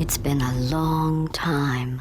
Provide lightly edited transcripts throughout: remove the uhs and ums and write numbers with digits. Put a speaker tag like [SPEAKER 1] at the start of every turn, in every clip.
[SPEAKER 1] It's been a long time.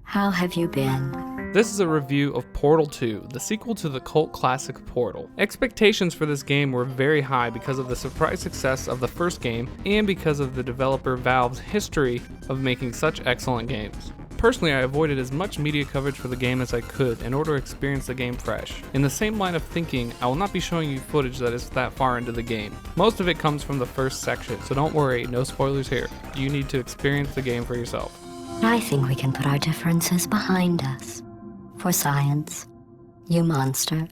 [SPEAKER 1] How have you been?
[SPEAKER 2] This is a review of Portal 2, the sequel to the cult classic Portal. Expectations for this game were very high because of the surprise success of the first game and because of the developer Valve's history of making such excellent games. Personally, I avoided as much media coverage for the game as I could in order to experience the game fresh. In the same line of thinking, I will not be showing you footage that is that far into the game. Most of it comes from the first section, so don't worry, no spoilers here. You need to experience the game for yourself.
[SPEAKER 1] I think we can put our differences behind us. For science, you monster.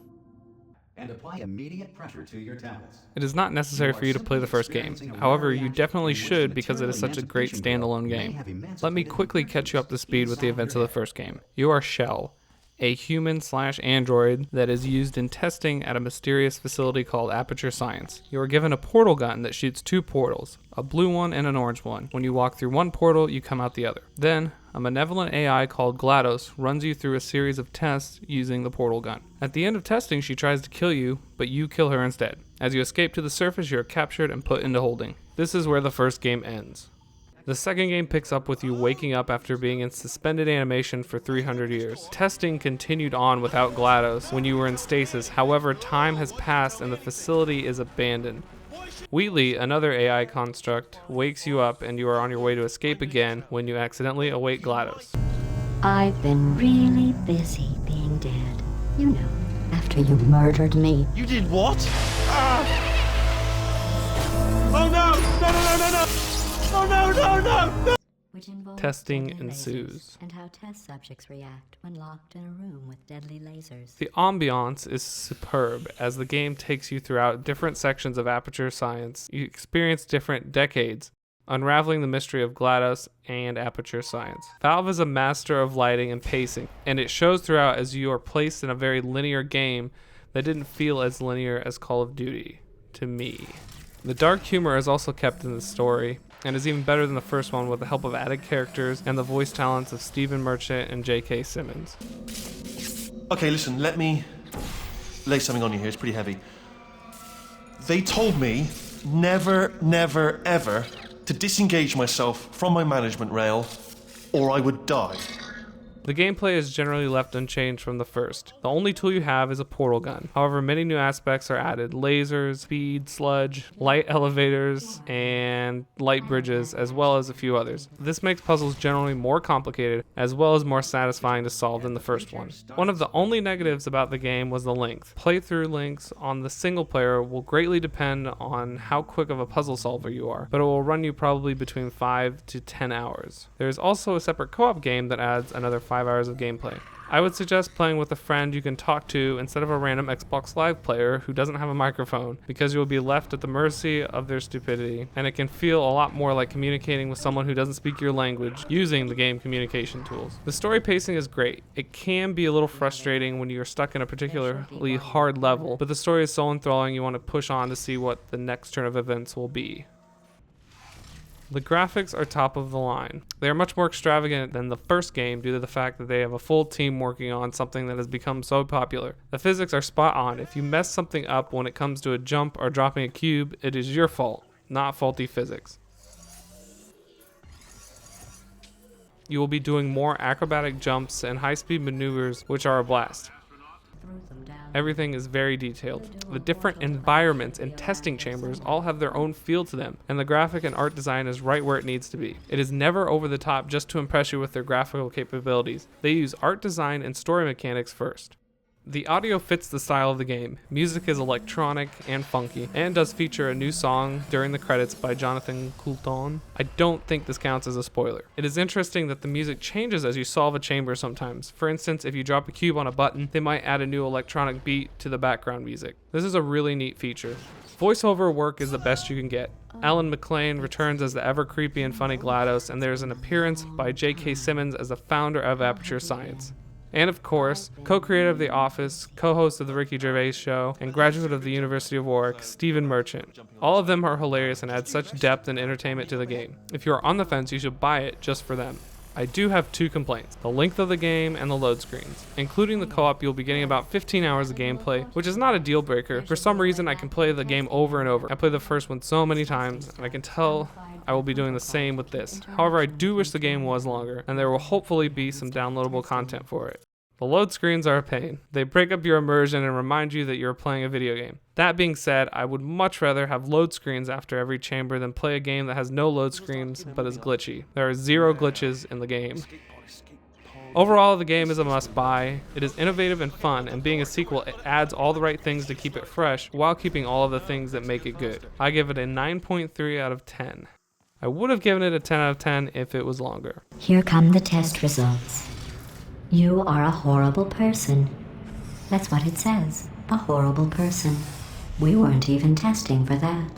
[SPEAKER 3] And apply immediate pressure to your temples.
[SPEAKER 2] It is not necessary for you to play the first game. However, you definitely should because it is such a great standalone game. Let me quickly catch you up to speed with the events of the first game. You are Shell, a human/android that is used in testing at a mysterious facility called Aperture Science. You are given a portal gun that shoots two portals, a blue one and an orange one. When you walk through one portal, you come out the other. Then, a malevolent AI called GLaDOS runs you through a series of tests using the portal gun. At the end of testing, she tries to kill you, but you kill her instead. As you escape to the surface, you are captured and put into holding. This is where the first game ends. The second game picks up with you waking up after being in suspended animation for 300 years. Testing continued on without GLaDOS when you were in stasis, however time has passed and the facility is abandoned. Wheatley, another AI construct, wakes you up and you are on your way to escape again when you accidentally awake GLaDOS.
[SPEAKER 1] I've been really busy being dead. You know, after you murdered me.
[SPEAKER 4] You did what? Ah! Oh no! No, no, no, no, no! Oh no, no, no, no!
[SPEAKER 1] Which involves
[SPEAKER 2] Testing
[SPEAKER 1] deadly
[SPEAKER 2] ensues.
[SPEAKER 1] lasers and how test subjects react when locked in a room with deadly lasers.
[SPEAKER 2] The ambiance is superb as the game takes you throughout different sections of Aperture Science. You experience different decades, unraveling the mystery of GLaDOS and Aperture Science. Valve is a master of lighting and pacing, and it shows throughout as you are placed in a very linear game that didn't feel as linear as Call of Duty, to me. The dark humor is also kept in the story, and is even better than the first one with the help of added characters and the voice talents of Stephen Merchant and J.K. Simmons.
[SPEAKER 4] Okay, listen, let me lay something on you here. It's pretty heavy. They told me never, never, ever to disengage myself from my management rail or I would die.
[SPEAKER 2] The gameplay is generally left unchanged from the first. The only tool you have is a portal gun. However, many new aspects are added: lasers, speed, sludge, light elevators, and light bridges, as well as a few others. This makes puzzles generally more complicated, as well as more satisfying to solve than the first one. One of the only negatives about the game was the length. Playthrough lengths on the single player will greatly depend on how quick of a puzzle solver you are, but it will run you probably between 5 to 10 hours. There is also a separate co-op game that adds another 5 hours of gameplay. I would suggest playing with a friend you can talk to instead of a random Xbox Live player who doesn't have a microphone, because you will be left at the mercy of their stupidity, and it can feel a lot more like communicating with someone who doesn't speak your language using the game communication tools. The story pacing is great. It can be a little frustrating when you're stuck in a particularly hard level, but the story is so enthralling you want to push on to see what the next turn of events will be. The graphics are top of the line. They are much more extravagant than the first game due to the fact that they have a full team working on something that has become so popular. The physics are spot on. If you mess something up when it comes to a jump or dropping a cube, it is your fault, not faulty physics. You will be doing more acrobatic jumps and high-speed maneuvers, which are a blast. Everything is very detailed. The different environments and testing chambers all have their own feel to them, and the graphic and art design is right where it needs to be. It is never over the top just to impress you with their graphical capabilities. They use art design and story mechanics first. The audio fits the style of the game. Music is electronic and funky, and does feature a new song during the credits by Jonathan Coulton. I don't think this counts as a spoiler. It is interesting that the music changes as you solve a chamber sometimes. For instance, if you drop a cube on a button, they might add a new electronic beat to the background music. This is a really neat feature. Voiceover work is the best you can get. Alan McLean returns as the ever creepy and funny GLaDOS, and there's an appearance by J.K. Simmons as the founder of Aperture Science. And of course, co-creator of The Office, co-host of The Ricky Gervais Show, and graduate of the University of Warwick, Stephen Merchant. All of them are hilarious and add such depth and entertainment to the game. If you are on the fence, you should buy it just for them. I do have two complaints: the length of the game and the load screens. Including the co-op, you'll be getting about 15 hours of gameplay, which is not a deal breaker. For some reason, I can play the game over and over. I played the first one so many times, and I can tell I will be doing the same with this. However, I do wish the game was longer, and there will hopefully be some downloadable content for it. The load screens are a pain. They break up your immersion and remind you that you're playing a video game. That being said, I would much rather have load screens after every chamber than play a game that has no load screens but is glitchy. There are 0 glitches in the game. Overall, the game is a must-buy. It is innovative and fun, and being a sequel, it adds all the right things to keep it fresh while keeping all of the things that make it good. I give it a 9.3 out of 10. I would have given it a 10 out of 10 if it was longer.
[SPEAKER 1] Here come the test results. You are a horrible person. That's what it says. A horrible person. We weren't even testing for that.